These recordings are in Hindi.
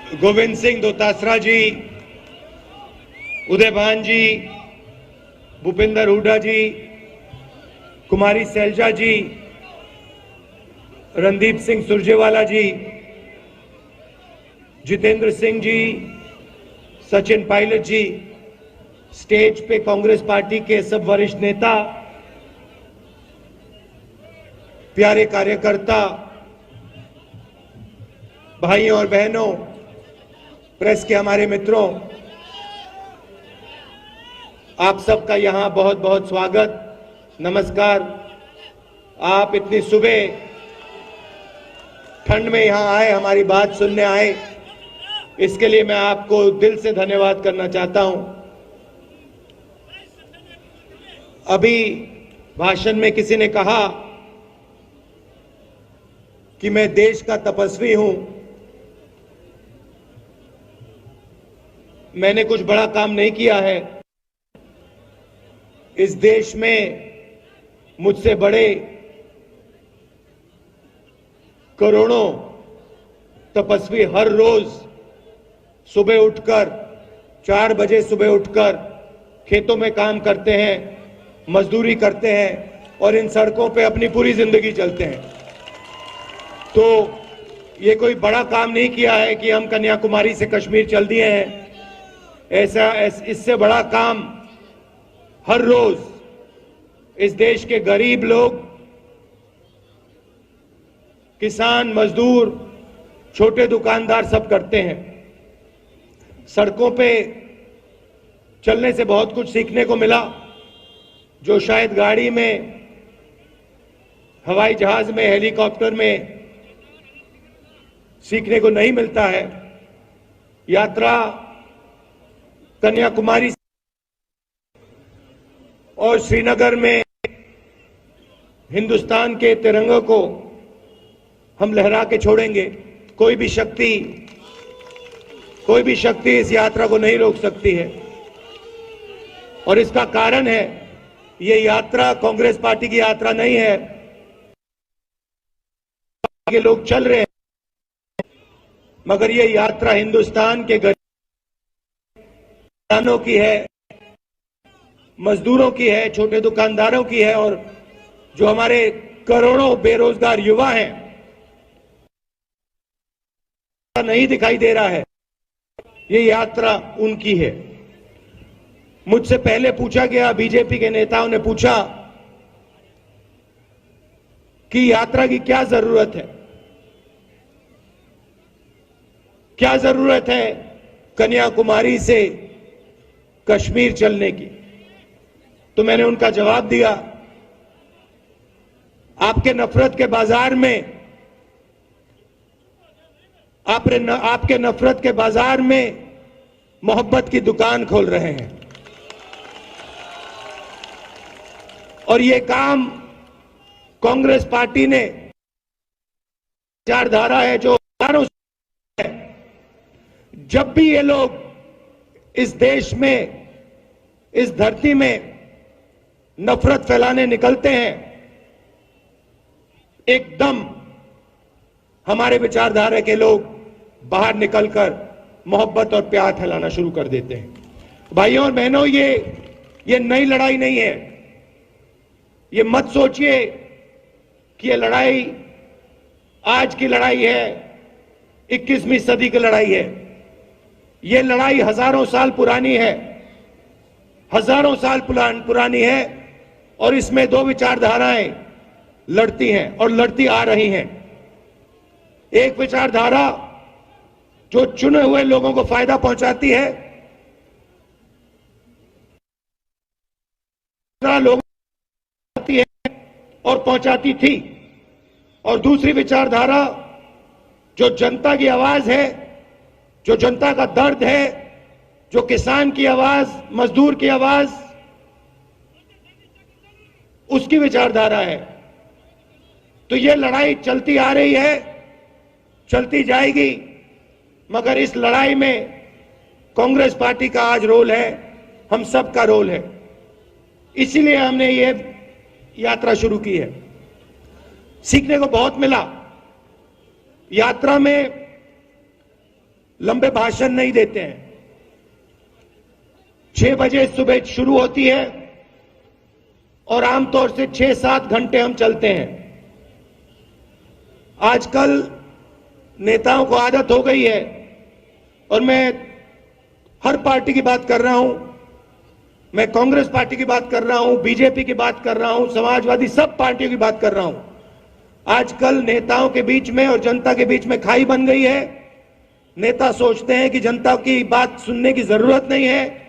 गोविंद सिंह दोतासरा जी, उदयभान जी, भूपिंदर हुड्डा जी, कुमारी सैलजा जी, रणदीप सिंह सुरजेवाला जी, जितेंद्र सिंह जी, सचिन पायलट जी, स्टेज पे कांग्रेस पार्टी के सब वरिष्ठ नेता, प्यारे कार्यकर्ता, भाइयों और बहनों, प्रेस के हमारे मित्रों, आप सबका यहां बहुत बहुत स्वागत, नमस्कार। आप इतनी सुबह ठंड में यहां आए, हमारी बात सुनने आए, इसके लिए मैं आपको दिल से धन्यवाद करना चाहता हूं। अभी भाषण में किसी ने कहा कि मैं देश का तपस्वी हूं। मैंने कुछ बड़ा काम नहीं किया है। इस देश में मुझसे बड़े करोड़ों तपस्वी हर रोज सुबह उठकर 4 बजे सुबह उठकर खेतों में काम करते हैं, मजदूरी करते हैं और इन सड़कों पे अपनी पूरी जिंदगी चलते हैं। तो ये कोई बड़ा काम नहीं किया है कि हम कन्याकुमारी से कश्मीर चल दिए हैं। इससे बड़ा काम हर रोज इस देश के गरीब लोग, किसान, मजदूर, छोटे दुकानदार सब करते हैं। सड़कों पे चलने से बहुत कुछ सीखने को मिला, जो शायद गाड़ी में, हवाई जहाज में, हेलीकॉप्टर में सीखने को नहीं मिलता है। यात्रा कन्याकुमारी और श्रीनगर में हिंदुस्तान के तिरंगे को हम लहरा के छोड़ेंगे। कोई भी शक्ति इस यात्रा को नहीं रोक सकती है। और इसका कारण है, ये यात्रा कांग्रेस पार्टी की यात्रा नहीं है। आगे लोग चल रहे हैं, मगर ये यात्रा हिंदुस्तान के गरीब किसानों की है, मजदूरों की है, छोटे दुकानदारों की है, और जो हमारे करोड़ों बेरोजगार युवा हैं, नहीं दिखाई दे रहा है, ये यात्रा उनकी है। मुझसे पहले पूछा गया, बीजेपी के नेताओं ने पूछा कि यात्रा की क्या जरूरत है, क्या जरूरत है कन्याकुमारी से कश्मीर चलने की। तो मैंने उनका जवाब दिया, आपके नफरत के बाजार में, आपके नफरत के बाजार में मोहब्बत की दुकान खोल रहे हैं। और ये काम कांग्रेस पार्टी ने, विचारधारा है जो है, जब भी ये लोग इस देश में, इस धरती में नफरत फैलाने निकलते हैं, एकदम हमारे विचारधारा के लोग बाहर निकलकर मोहब्बत और प्यार फैलाना शुरू कर देते हैं। भाइयों और बहनों, ये नई लड़ाई नहीं है। ये मत सोचिए कि ये लड़ाई आज की लड़ाई है, 21वीं सदी की लड़ाई है। ये लड़ाई हजारों साल पुरानी है, हजारों साल पुरानी है, और इसमें दो विचारधाराएं लड़ती हैं और लड़ती आ रही हैं। एक विचारधारा जो चुने हुए लोगों को फायदा पहुंचाती है, लोगों को पहुंचाती है और पहुंचाती थी, और दूसरी विचारधारा जो जनता की आवाज है, जो जनता का दर्द है, जो किसान की आवाज, मजदूर की आवाज, उसकी विचारधारा है। तो ये लड़ाई चलती आ रही है, चलती जाएगी, मगर इस लड़ाई में कांग्रेस पार्टी का आज रोल है, हम सब का रोल है। इसीलिए हमने ये यात्रा शुरू की है। सीखने को बहुत मिला। यात्रा में लंबे भाषण नहीं देते हैं। 6 बजे सुबह शुरू होती है और आमतौर से 6-7 घंटे हम चलते हैं। आजकल नेताओं को आदत हो गई है, और मैं हर पार्टी की बात कर रहा हूं, मैं कांग्रेस पार्टी की बात कर रहा हूं, बीजेपी की बात कर रहा हूं, समाजवादी, सब पार्टियों की बात कर रहा हूं। आजकल नेताओं के बीच में और जनता के बीच में खाई बन गई है। नेता सोचते हैं कि जनता की बात सुनने की जरूरत नहीं है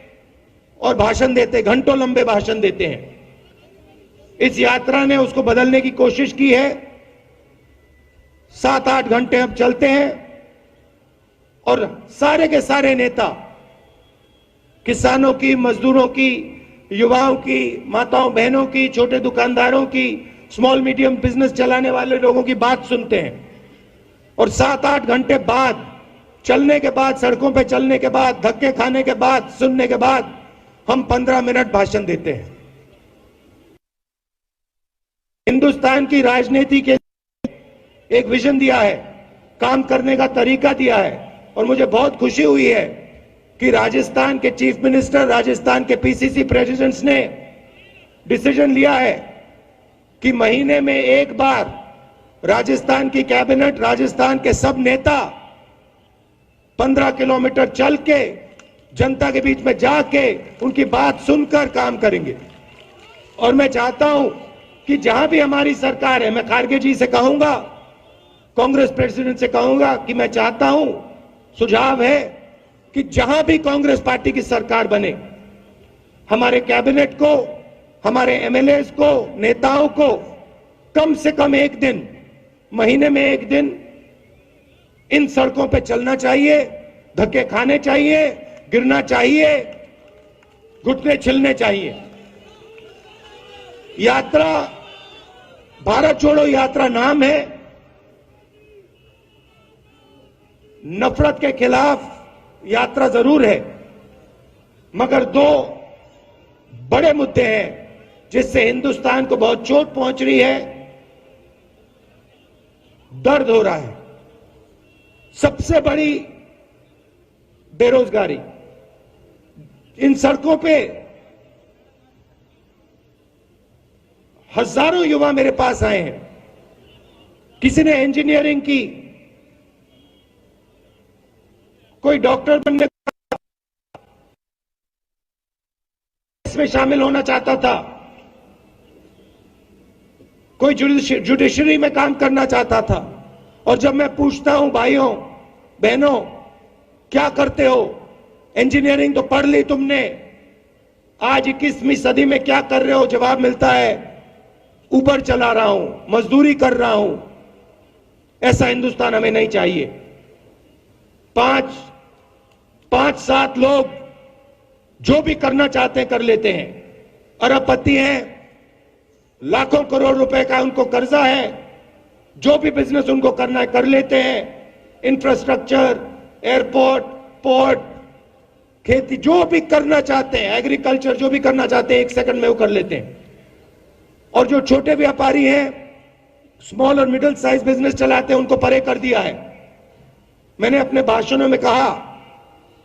और भाषण देते, घंटों लंबे भाषण देते हैं। इस यात्रा ने उसको बदलने की कोशिश की है। 7-8 घंटे हम चलते हैं और सारे के सारे नेता, किसानों की, मजदूरों की, युवाओं की, माताओं बहनों की, छोटे दुकानदारों की, स्मॉल मीडियम बिजनेस चलाने वाले लोगों की बात सुनते हैं। और 7-8 घंटे बाद, चलने के बाद, सड़कों पे चलने के बाद, धक्के खाने के बाद, सुनने के बाद, हम 15 मिनट भाषण देते हैं। हिंदुस्तान की राजनीति के एक विजन दिया है, काम करने का तरीका दिया है, और मुझे बहुत खुशी हुई है कि राजस्थान के चीफ मिनिस्टर, राजस्थान के पीसीसी प्रेसिडेंट्स ने डिसीजन लिया है कि महीने में एक बार राजस्थान की कैबिनेट, राजस्थान के सब नेता 15 किलोमीटर चल के जनता के बीच में जाके उनकी बात सुनकर काम करेंगे। और मैं चाहता हूं कि जहां भी हमारी सरकार है, मैं खारगे जी से कहूंगा, कांग्रेस प्रेसिडेंट से कहूंगा कि मैं चाहता हूं, सुझाव है कि जहां भी कांग्रेस पार्टी की सरकार बने, हमारे कैबिनेट को, हमारे एमएलएस को, नेताओं को कम से कम एक दिन, महीने में एक दिन इन सड़कों पे चलना चाहिए, धक्के खाने चाहिए, गिरना चाहिए, घुटने छिलने चाहिए। यात्रा भारत छोड़ो यात्रा नाम है। नफरत के खिलाफ यात्रा जरूर है, मगर 2 बड़े मुद्दे हैं जिससे हिंदुस्तान को बहुत चोट पहुंच रही है, दर्द हो रहा है। सबसे बड़ी बेरोजगारी। इन सड़कों पे हजारों युवा मेरे पास आए हैं। किसी ने इंजीनियरिंग की, कोई डॉक्टर बनने इसमें शामिल होना चाहता था, कोई जुडिशरी में काम करना चाहता था। और जब मैं पूछता हूं, भाइयों बहनों क्या करते हो, इंजीनियरिंग तो पढ़ ली तुमने, आज 21वीं सदी में क्या कर रहे हो, जवाब मिलता है ऊबर चला रहा हूं, मजदूरी कर रहा हूं। ऐसा हिंदुस्तान हमें नहीं चाहिए। 5-7 लोग जो भी करना चाहते हैं कर लेते हैं, अरबपति हैं, लाखों करोड़ रुपए का उनको कर्जा है, जो भी बिजनेस उनको करना है कर लेते हैं। इंफ्रास्ट्रक्चर, एयरपोर्ट, पोर्ट, खेती, जो भी करना चाहते हैं, एग्रीकल्चर, जो भी करना चाहते हैं 1 सेकंड में वो कर लेते हैं। और जो छोटे व्यापारी हैं, स्मॉल और मिडिल साइज बिजनेस चलाते हैं, उनको परे कर दिया है। मैंने अपने भाषणों में कहा,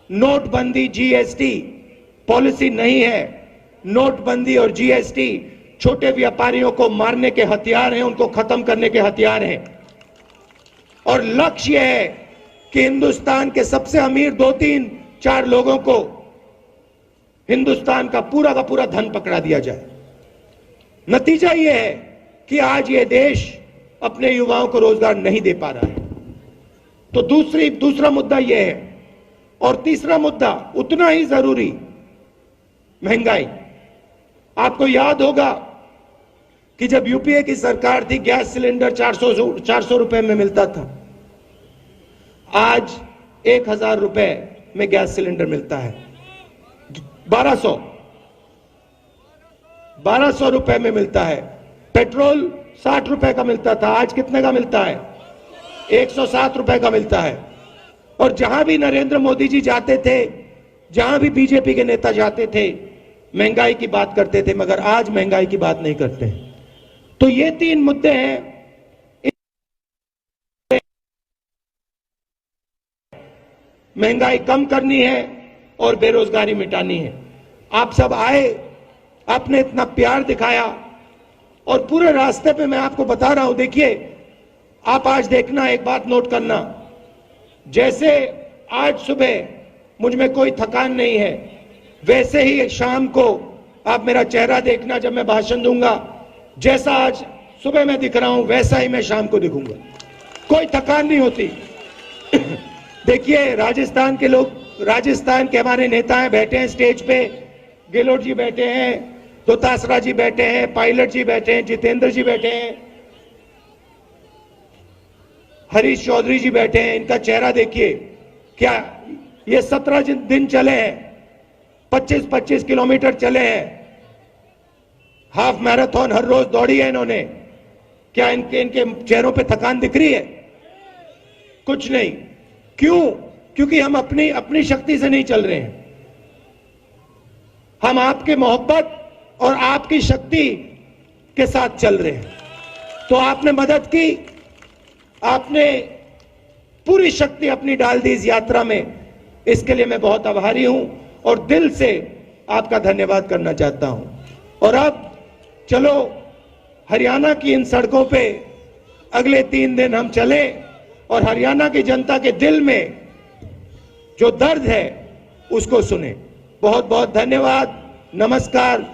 नोटबंदी, जीएसटी पॉलिसी नहीं है। नोटबंदी और जीएसटी छोटे व्यापारियों को मारने के हथियार हैं, उनको खत्म करने के हथियार हैं। और लक्ष्य है कि हिंदुस्तान के सबसे अमीर 2-3-4 लोगों को हिंदुस्तान का पूरा धन पकड़ा दिया जाए। नतीजा यह है कि आज ये देश अपने युवाओं को रोजगार नहीं दे पा रहा है। तो दूसरा मुद्दा यह है। और तीसरा मुद्दा उतना ही जरूरी, महंगाई। आपको याद होगा कि जब यूपीए की सरकार थी, गैस सिलेंडर 400 रुपए में मिलता था। आज 1000 रुपए में गैस सिलेंडर मिलता है। 1200 रुपए में मिलता है। पेट्रोल 60 रुपए का मिलता था, आज कितने का मिलता है? 107 रुपए का मिलता है। और जहां भी नरेंद्र मोदी जी जाते थे, जहां भी बीजेपी के नेता जाते थे, महंगाई की बात करते थे, मगर आज महंगाई की बात नहीं करते। तो ये 3 मुद्दे हैं। महंगाई कम करनी है और बेरोजगारी मिटानी है। आप सब आए, आपने इतना प्यार दिखाया और पूरे रास्ते पे मैं आपको बता रहा हूं, देखिए आप आज देखना, एक बात नोट करना, जैसे आज सुबह मुझ में कोई थकान नहीं है, वैसे ही शाम को आप मेरा चेहरा देखना जब मैं भाषण दूंगा। जैसा आज सुबह मैं दिख रहा हूं वैसा ही मैं शाम को दिखूंगा, कोई थकान नहीं होती। देखिए राजस्थान के लोग, राजस्थान के हमारे नेता हैं, बैठे हैं स्टेज पे, गहलोत जी बैठे हैं, दोतासरा जी बैठे हैं, पायलट जी बैठे हैं, जितेंद्र जी बैठे हैं, हरीश चौधरी जी बैठे हैं। इनका चेहरा देखिए, क्या ये 17 दिन चले हैं, 25-25 किलोमीटर चले हैं, हाफ मैराथन हर रोज दौड़ी है इन्होंने। क्या इनके चेहरों पे थकान दिख रही है? कुछ नहीं। क्यों? क्योंकि हम अपनी शक्ति से नहीं चल रहे हैं, हम आपके मोहब्बत और आपकी शक्ति के साथ चल रहे हैं। तो आपने मदद की, आपने पूरी शक्ति अपनी डाल दी इस यात्रा में, इसके लिए मैं बहुत आभारी हूं और दिल से आपका धन्यवाद करना चाहता हूं। और अब चलो हरियाणा की इन सड़कों पे अगले 3 दिन हम चले और हरियाणा की जनता के दिल में जो दर्द है उसको सुने। बहुत बहुत धन्यवाद, नमस्कार।